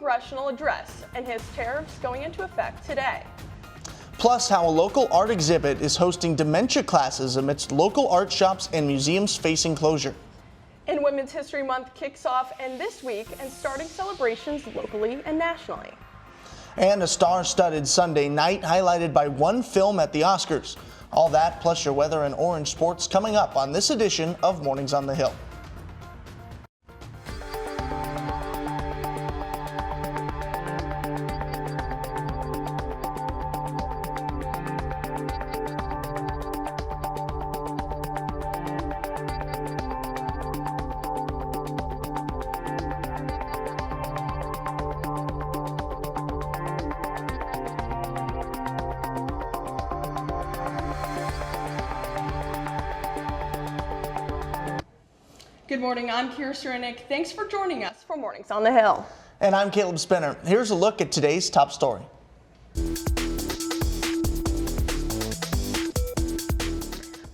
congressional address and his tariffs going into effect today. Plus, how a local art exhibit is hosting dementia classes amidst local art shops and museums facing closure. And Women's History Month kicks off this week and starting celebrations locally and nationally. And a star-studded Sunday night highlighted by one film at the Oscars. All that plus your weather and orange sports coming up on this edition of Mornings on the Hill. Good morning, I'm Kira Syrenic. Thanks for joining us for Mornings on the Hill. And I'm Caleb Spinner. Here's a look at today's top story.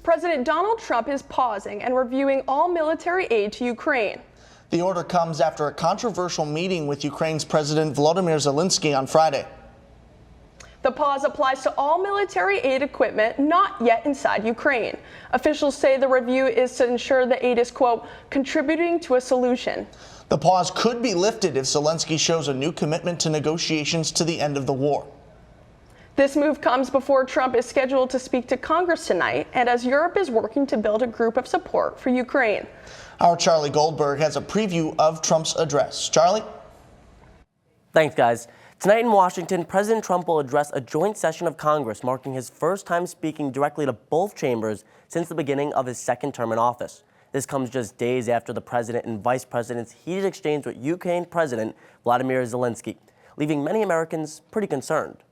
President Donald Trump is pausing and reviewing all military aid to Ukraine. The order comes after a controversial meeting with Ukraine's President Volodymyr Zelensky on Friday. The pause applies to all military aid equipment not yet inside Ukraine. Officials say the review is to ensure the aid is, quote, contributing to a solution. The pause could be lifted if Zelensky shows a new commitment to negotiations to the end of the war. This move comes before Trump is scheduled to speak to Congress tonight and as Europe is working to build a group of support for Ukraine. Our Charlie Goldberg has a preview of Trump's address. Charlie? Thanks, guys. Tonight in Washington, President Trump will address a joint session of Congress, marking his first time speaking directly to both chambers since the beginning of his second term in office. This comes just days after the president and vice president's heated exchange with Ukraine President Volodymyr Zelensky, leaving many Americans pretty concerned.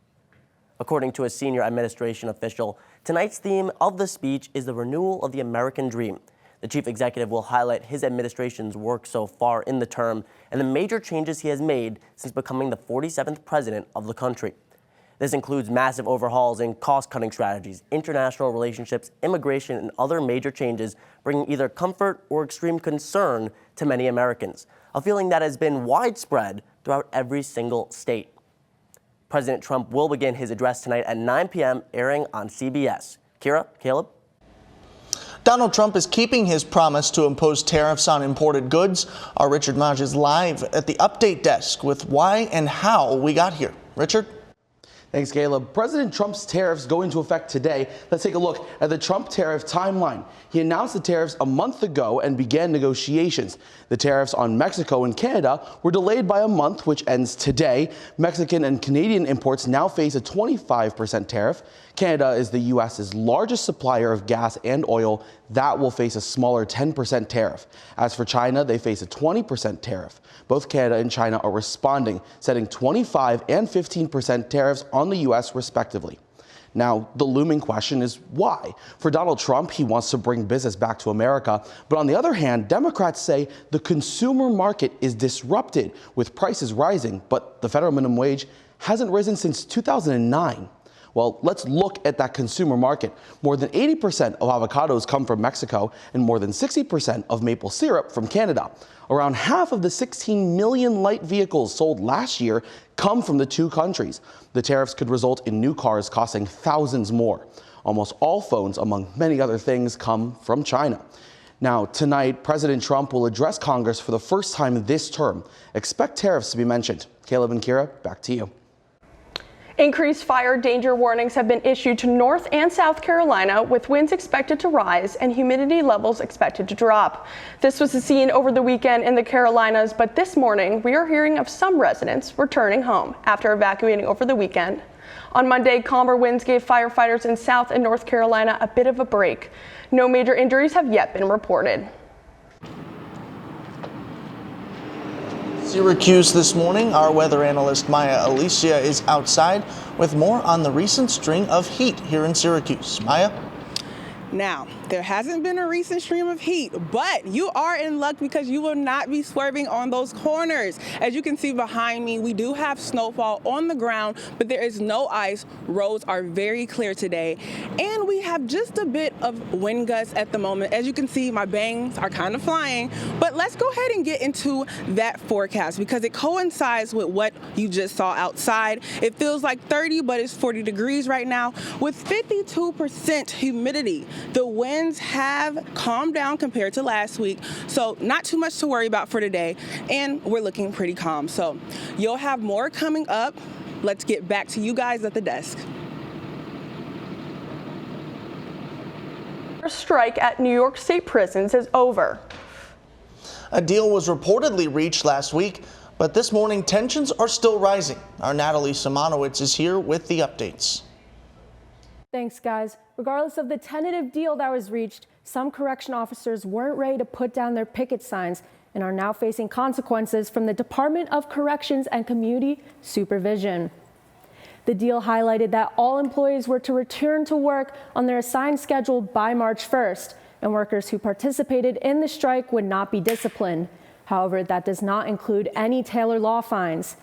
According to a senior administration official, tonight's theme of the speech is the renewal of the American dream. The chief executive will highlight his administration's work so far in the term and the major changes he has made since becoming the 47th president of the country. This includes massive overhauls in cost-cutting strategies, international relationships, immigration, and other major changes, bringing either comfort or extreme concern to many Americans, a feeling that has been widespread throughout every single state. President Trump will begin his address tonight at 9 p.m., airing on CBS. Kira, Caleb? Donald Trump is keeping his promise to impose tariffs on imported goods. Our Richard Maj is live at the update desk with why and how we got here. Richard? Thanks, Caleb. President Trump's tariffs go into effect today. Let's take a look at the Trump tariff timeline. He announced the tariffs a month ago and began negotiations. The tariffs on Mexico and Canada were delayed by a month, which ends today. Mexican and Canadian imports now face a 25% tariff. Canada is the U.S.'s largest supplier of gas and oil. That will face a smaller 10% tariff. As for China, they face a 20% tariff. Both Canada and China are responding, setting 25 and 15% tariffs on the U.S. respectively. Now, the looming question is why? For Donald Trump, he wants to bring business back to America. But on the other hand, Democrats say the consumer market is disrupted with prices rising, but the federal minimum wage hasn't risen since 2009. Well, let's look at that consumer market. More than 80% of avocados come from Mexico and more than 60% of maple syrup from Canada. Around half of the 16 million light vehicles sold last year come from the two countries. The tariffs could result in new cars costing thousands more. Almost all phones, among many other things, come from China. Now, tonight, President Trump will address Congress for the first time this term. Expect tariffs to be mentioned. Caleb and Kira, back to you. Increased fire danger warnings have been issued to North and South Carolina, with winds expected to rise and humidity levels expected to drop. This was seen over the weekend in the Carolinas, but this morning we are hearing of some residents returning home after evacuating over the weekend. On Monday, calmer winds gave firefighters in South and North Carolina a bit of a break. No major injuries have yet been reported. Syracuse this morning. Our weather analyst Maya Alicia is outside with more on the recent string of heat here in Syracuse. Maya? Now, There hasn't been a recent stream of heat, but you are in luck because you will not be swerving on those corners. As you can see behind me, we do have snowfall on the ground, but there is no ice. Roads are very clear today, and we have just a bit of wind gusts at the moment. As you can see, my bangs are kind of flying, but let's go ahead and get into that forecast because it coincides with what you just saw outside. It feels like 30, but it's 40 degrees right now with 52% humidity. The winds have calmed down compared to last week, so not too much to worry about for today, and we're looking pretty calm. So you'll have more coming up. Let's get back to you guys at the desk. Strike at New York State prisons is over. A deal was reportedly reached last week, but this morning tensions are still rising. Our Natalie Simonowitz is here with the updates. Thanks, guys. Regardless of the tentative deal that was reached, some correction officers weren't ready to put down their picket signs and are now facing consequences from the Department of Corrections and Community Supervision. The deal highlighted that all employees were to return to work on their assigned schedule by March 1st, and workers who participated in the strike would not be disciplined. However, that does not include any Taylor law fines.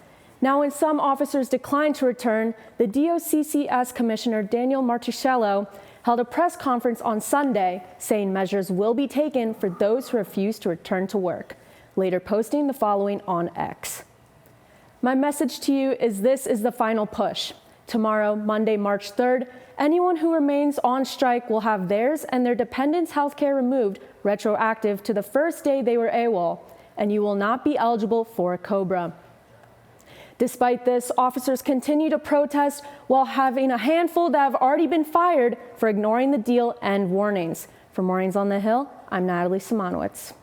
Now, when some officers declined to return, the DOCCS Commissioner Daniel Martuscello held a press conference on Sunday saying measures will be taken for those who refuse to return to work, later posting the following on X. My message to you is this is the final push. Tomorrow, Monday, March 3rd, anyone who remains on strike will have theirs and their dependents' health care removed retroactive to the first day they were AWOL, and you will not be eligible for a COBRA. Despite this, officers continue to protest while having a handful that have already been fired for ignoring the deal and warnings. For Mornings on the Hill, I'm Natalie Simonowitz.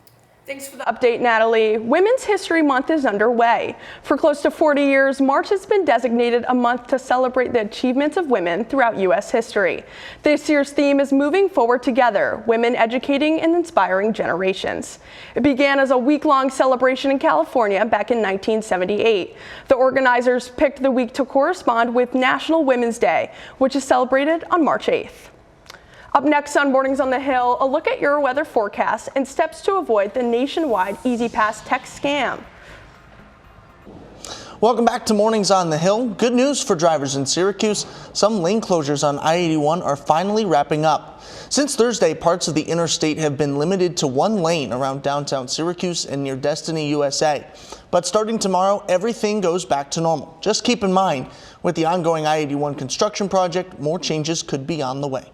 Thanks for the update, Natalie. Women's History Month is underway. For close to 40 years, March has been designated a month to celebrate the achievements of women throughout U.S. history. This year's theme is Moving Forward Together, Women Educating and Inspiring Generations. It began as a week-long celebration in California back in 1978. The organizers picked the week to correspond with National Women's Day, which is celebrated on March 8th. Up next on Mornings on the Hill, a look at your weather forecast and steps to avoid the nationwide Easy Pass text scam. Welcome back to Mornings on the Hill. Good news for drivers in Syracuse. Some lane closures on I-81 are finally wrapping up. Since Thursday, parts of the interstate have been limited to one lane around downtown Syracuse and near Destiny, USA. But starting tomorrow, everything goes back to normal. Just keep in mind, with the ongoing I-81 construction project, more changes could be on the way.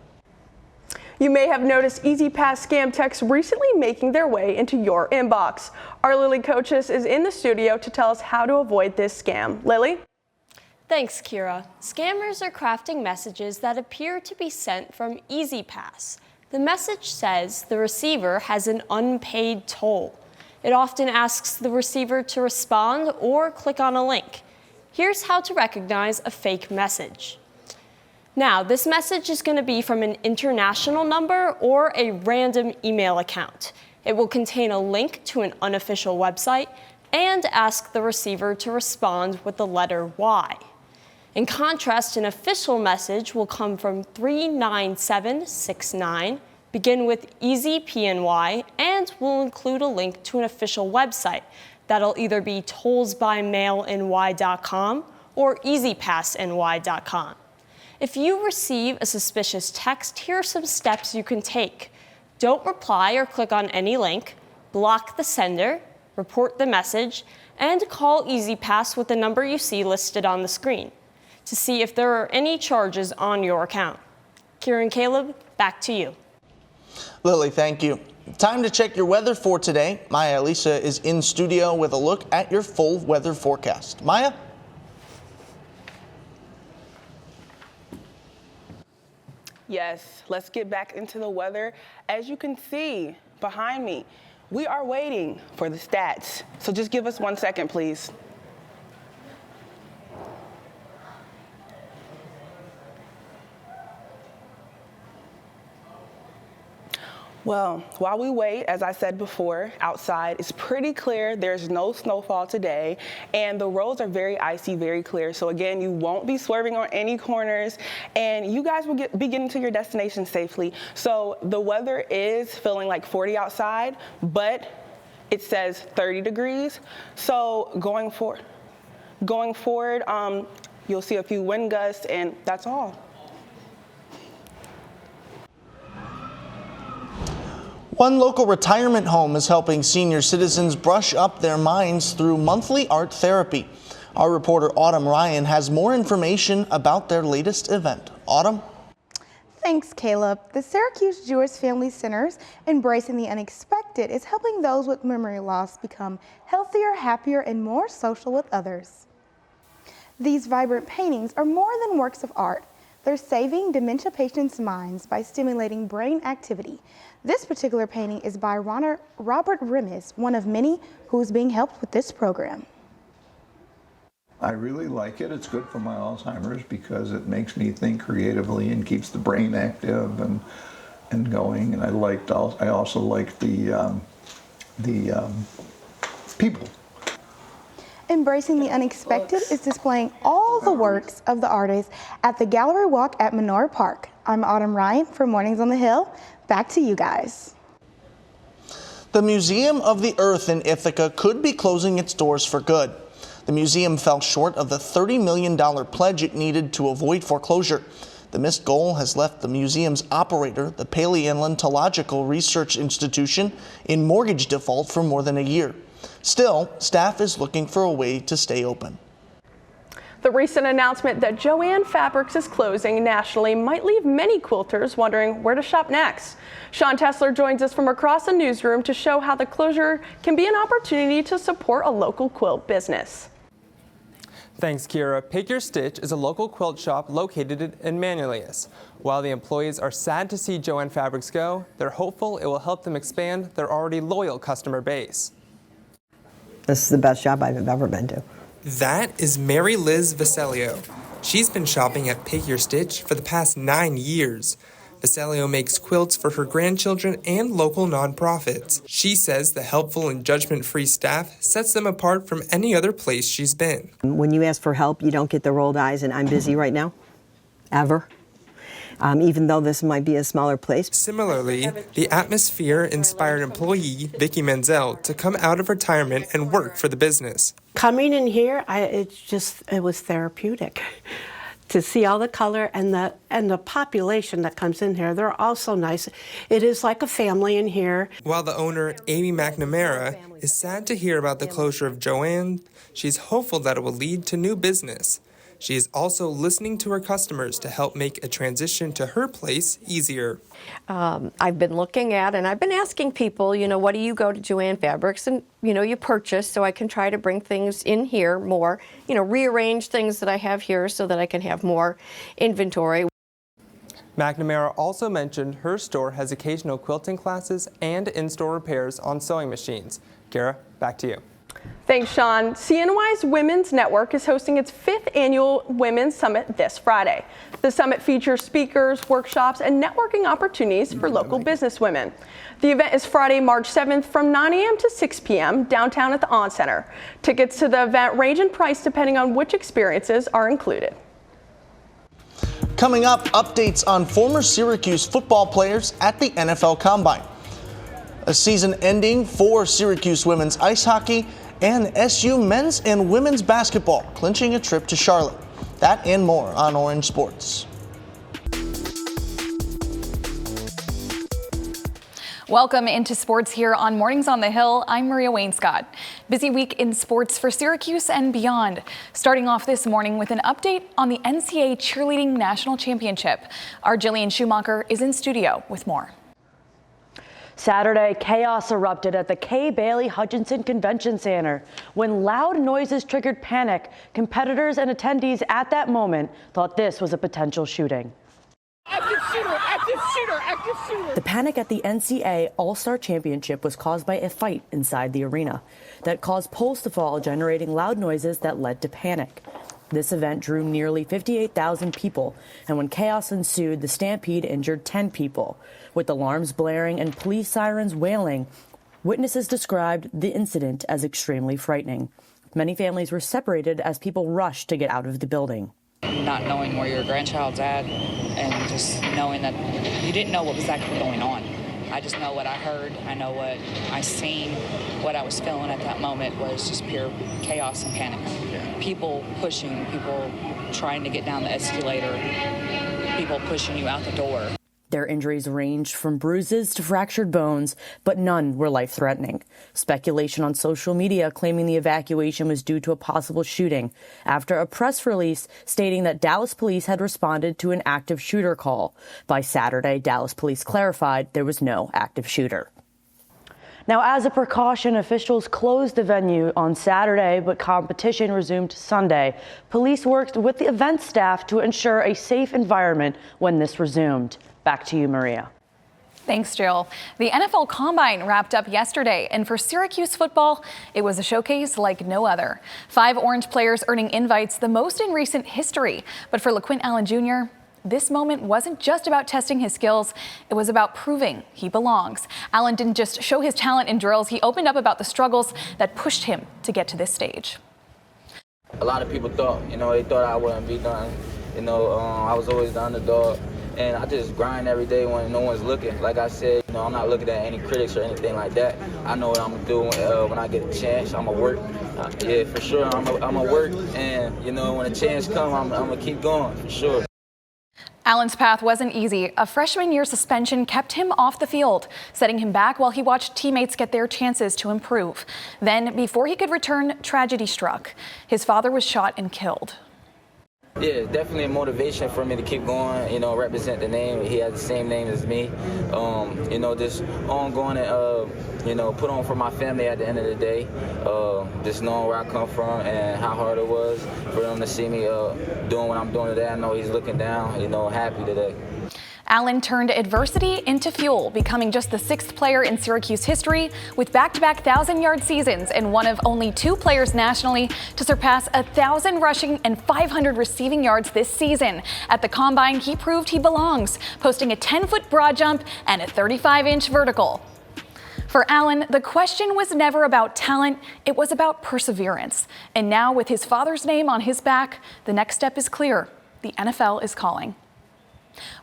You may have noticed Easy Pass scam texts recently making their way into your inbox. Our Lily Coaches is in the studio to tell us how to avoid this scam. Lily? Thanks, Kira. Scammers are crafting messages that appear to be sent from Easy Pass. The message says the receiver has an unpaid toll. It often asks the receiver to respond or click on a link. Here's how to recognize a fake message. Now, this message is going to be from an international number or a random email account. It will contain a link to an unofficial website and ask the receiver to respond with the letter Y. In contrast, an official message will come from 39769, begin with Easy PNY, and will include a link to an official website that'll either be tollsbymailinY.com or easypassny.com. If you receive a suspicious text, here are some steps you can take. Don't reply or click on any link, block the sender, report the message, and call Easy Pass with the number you see listed on the screen to see if there are any charges on your account. Kira and Caleb, back to you. Lily, thank you. Time to check your weather for today. Maya Elisa is in studio with a look at your full weather forecast. Maya? Yes, let's get back into the weather. As you can see behind me, we are waiting for the stats. So just give us 1 second, please. Well, while we wait, as I said before, outside, it's pretty clear. There's no snowfall today, and the roads are very icy, very clear. So again, you won't be swerving on any corners, and you guys will be getting to your destination safely. So the weather is feeling like 40 outside, but it says 30 degrees. So going forward, you'll see a few wind gusts, and that's all. One local retirement home is helping senior citizens brush up their minds through monthly art therapy. Our reporter Autumn Ryan has more information about their latest event. Autumn? Thanks, Caleb. The Syracuse Jewish Family Center's Embracing the Unexpected is helping those with memory loss become healthier, happier, and more social with others. These vibrant paintings are more than works of art. They're saving dementia patients' minds by stimulating brain activity. This particular painting is by Robert Remis, one of many who's being helped with this program. I really like it. It's good for my Alzheimer's because it makes me think creatively and keeps the brain active and going. And I also like the people. Embracing the Unexpected is displaying all the works of the artists at the Gallery Walk at Menor Park. I'm Autumn Ryan for Mornings on the Hill. Back to you guys. The Museum of the Earth in Ithaca could be closing its doors for good. The museum fell short of the $30 million pledge it needed to avoid foreclosure. The missed goal has left the museum's operator, the Paleontological Research Institution, in mortgage default for more than a year. Still, staff is looking for a way to stay open. The recent announcement that Jo-Ann Fabrics is closing nationally might leave many quilters wondering where to shop next. Sean Tessler joins us from across the newsroom to show how the closure can be an opportunity to support a local quilt business. Thanks, Kira. Pick Your Stitch is a local quilt shop located in Manlius. While the employees are sad to see Jo-Ann Fabrics go, they're hopeful it will help them expand their already loyal customer base. This is the best shop I've ever been to. That is Mary Liz Vaselio. She's been shopping at Pick Your Stitch for the past 9 years. Vaselio makes quilts for her grandchildren and local nonprofits. She says the helpful and judgment-free staff sets them apart from any other place she's been. When you ask for help, you don't get the rolled eyes and I'm busy right now, ever. Even though this might be a smaller place. Similarly, the atmosphere inspired employee Vicky Menzel to come out of retirement and work for the business. Coming in here, it was therapeutic to see all the color and the population that comes in here. They're all so nice. It is like a family in here. While the owner, Amy McNamara, is sad to hear about the closure of Jo-Ann, she's hopeful that it will lead to new business. She is also listening to her customers to help make a transition to her place easier. I've been looking at and I've been asking people, what do you go to Jo-Ann Fabrics and, you purchase, so I can try to bring things in here more, rearrange things that I have here so that I can have more inventory. McNamara also mentioned her store has occasional quilting classes and in-store repairs on sewing machines. Kara, back to you. Thanks, Sean. CNY's Women's Network is hosting its 5th annual Women's Summit this Friday. The summit features speakers, workshops, and networking opportunities for local businesswomen. The event is Friday, March 7th from 9 a.m. to 6 p.m. downtown at the On Center. Tickets to the event range in price depending on which experiences are included. Coming up, updates on former Syracuse football players at the NFL Combine. A season ending for Syracuse women's ice hockey, and SU men's and women's basketball clinching a trip to Charlotte. That and more on Orange Sports. Welcome into sports here on Mornings on the Hill. I'm Maria Wainscott. Busy week in sports for Syracuse and beyond. Starting off this morning with an update on the NCAA Cheerleading National Championship. Our Jillian Schumacher is in studio with more. Saturday, chaos erupted at the Kay Bailey Hutchinson Convention Center. When loud noises triggered panic, competitors and attendees at that moment thought this was a potential shooting. Active shooter, active shooter, active shooter. The panic at the NCAA All-Star Championship was caused by a fight inside the arena that caused poles to fall, generating loud noises that led to panic. This event drew nearly 58,000 people, and when chaos ensued, the stampede injured 10 people. With alarms blaring and police sirens wailing, witnesses described the incident as extremely frightening. Many families were separated as people rushed to get out of the building. Not knowing where your grandchild's at and just knowing that you didn't know what was actually going on. I just know what I heard. I know what I seen. What I was feeling at that moment was just pure chaos and panic. People pushing, people trying to get down the escalator, people pushing you out the door. Their injuries ranged from bruises to fractured bones, but none were life-threatening. Speculation on social media claiming the evacuation was due to a possible shooting after a press release stating that Dallas police had responded to an active shooter call. By Saturday, Dallas police clarified there was no active shooter. Now, as a precaution, officials closed the venue on Saturday, but competition resumed Sunday. Police worked with the event staff to ensure a safe environment when this resumed. Back to you, Maria. Thanks, Jill. The NFL Combine wrapped up yesterday, and for Syracuse football, it was a showcase like no other. 5 Orange players earning invites, the most in recent history. But for LaQuint Allen Jr., this moment wasn't just about testing his skills, it was about proving he belongs. Allen didn't just show his talent in drills, he opened up about the struggles that pushed him to get to this stage. A lot of people thought, they thought I wouldn't be done. I was always the underdog. And I just grind every day when no one's looking. Like I said, I'm not looking at any critics or anything like that. I know what I'm gonna do when I get a chance. I'm gonna work. Yeah, for sure. I'm gonna work. And when a chance comes, I'm gonna keep going for sure. Allen's path wasn't easy. A freshman year suspension kept him off the field, setting him back while he watched teammates get their chances to improve. Then, before he could return, tragedy struck. His father was shot and killed. Yeah, definitely a motivation for me to keep going, represent the name. He has the same name as me. Just ongoing and, put on for my family at the end of the day. Just knowing where I come from and how hard it was for them to see me doing what I'm doing today. I know he's looking down, happy today. Allen turned adversity into fuel, becoming just the 6th player in Syracuse history with back-to-back 1,000-yard seasons and one of only 2 players nationally to surpass 1,000 rushing and 500 receiving yards this season. At the Combine, he proved he belongs, posting a 10-foot broad jump and a 35-inch vertical. For Allen, the question was never about talent, it was about perseverance. And now, with his father's name on his back, the next step is clear. The NFL is calling.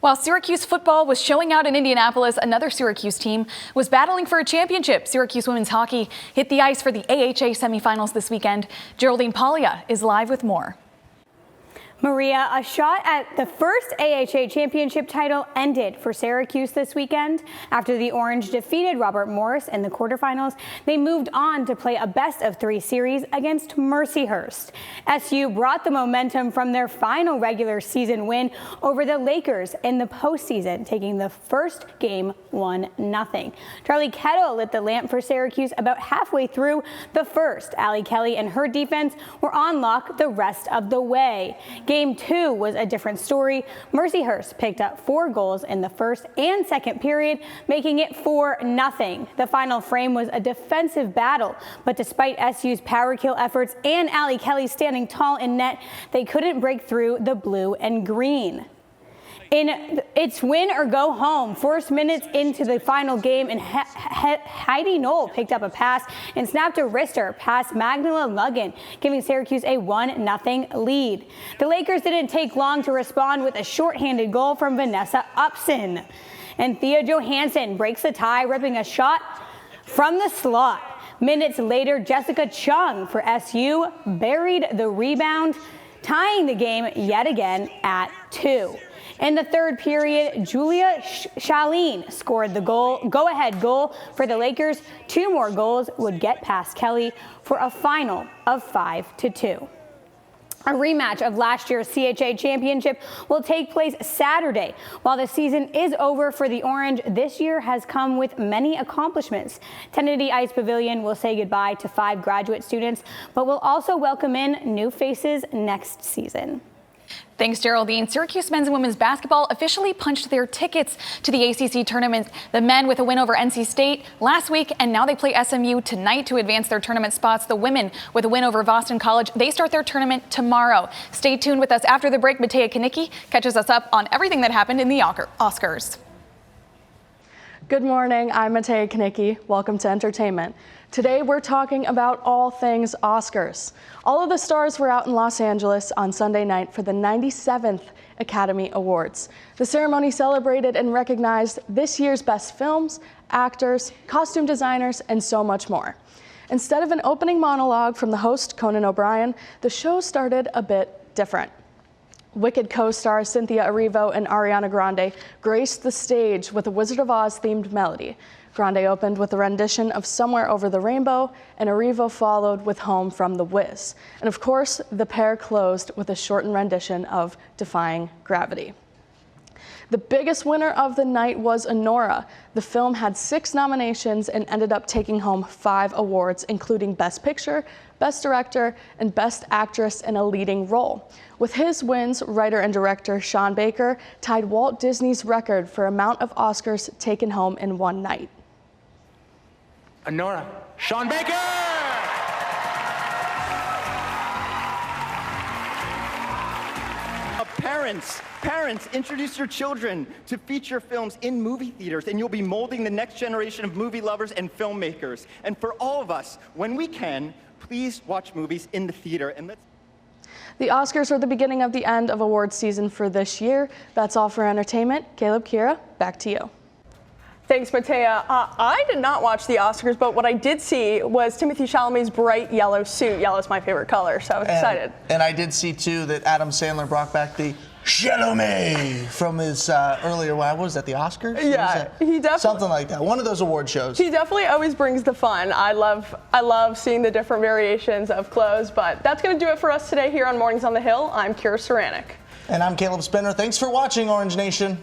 While Syracuse football was showing out in Indianapolis, another Syracuse team was battling for a championship. Syracuse women's hockey hit the ice for the AHA semifinals this weekend. Geraldine Paglia is live with more. Maria, a shot at the first AHA championship title ended for Syracuse this weekend. After the Orange defeated Robert Morris in the quarterfinals, they moved on to play a best-of-3 series against Mercyhurst. SU brought the momentum from their final regular season win over the Lakers in the postseason, taking the first game 1-0. Charlie Kettle lit the lamp for Syracuse about halfway through the first. Allie Kelly and her defense were on lock the rest of the way. Game 2 was a different story. Mercyhurst picked up 4 goals in the first and second period, making it 4-0. The final frame was a defensive battle, but despite SU's power kill efforts and Allie Kelly standing tall in net, they couldn't break through the blue and green. In its win or go home, 4 minutes into the final game, and Heidi Knoll picked up a pass and snapped a wrister past Magdala Luggan, giving Syracuse a 1-0 lead. The Lakers didn't take long to respond with a shorthanded goal from Vanessa Upson. And Thea Johansson breaks the tie, ripping a shot from the slot. Minutes later, Jessica Chung for SU buried the rebound, tying the game yet again at 2. In the third period, Julia Shaleen scored the go-ahead goal for the Lakers. 2 more goals would get past Kelly for a final of 5-2. A rematch of last year's CHA championship will take place Saturday. While the season is over for the Orange, this year has come with many accomplishments. Kennedy Ice Pavilion will say goodbye to 5 graduate students, but will also welcome in new faces next season. Thanks, Geraldine. Syracuse men's and women's basketball officially punched their tickets to the ACC tournament. The men with a win over NC State last week, and now they play SMU tonight to advance their tournament spots. The women with a win over Boston College, they start their tournament tomorrow. Stay tuned with us after the break. Matea Kanicki catches us up on everything that happened in the Oscars. Good morning, I'm Matea Kanicki. Welcome to Entertainment. Today we're talking about all things Oscars. All of the stars were out in Los Angeles on Sunday night for the 97th Academy Awards. The ceremony celebrated and recognized this year's best films, actors, costume designers, and so much more. Instead of an opening monologue from the host, Conan O'Brien, the show started a bit different. Wicked co-stars Cynthia Erivo and Ariana Grande graced the stage with a Wizard of Oz themed melody. Grande opened with a rendition of Somewhere Over the Rainbow, and Erivo followed with Home from the Wiz. And of course, the pair closed with a shortened rendition of Defying Gravity. The biggest winner of the night was Anora. The film had 6 nominations and ended up taking home 5 awards, including Best Picture, Best Director, and Best Actress in a Leading Role. With his wins, writer and director Sean Baker tied Walt Disney's record for amount of Oscars taken home in one night. Anora, Sean Baker! Parents, introduce your children to feature films in movie theaters, and you'll be molding the next generation of movie lovers and filmmakers. And for all of us, when we can, please watch movies in the theater. And let's. The Oscars are the beginning of the end of awards season for this year. That's all for entertainment. Caleb, Kira, back to you. Thanks, Matea. I did not watch the Oscars, but what I did see was Timothée Chalamet's bright yellow suit. Yellow is my favorite color, so I was excited. And I did see, too, that Adam Sandler brought back the Chalamet from his earlier, what was that, the Oscars? Yeah, he definitely. Something like that, one of those award shows. He definitely always brings the fun. I love seeing the different variations of clothes, but that's going to do it for us today here on Mornings on the Hill. I'm Kira Saranik. And I'm Caleb Spinner. Thanks for watching, Orange Nation.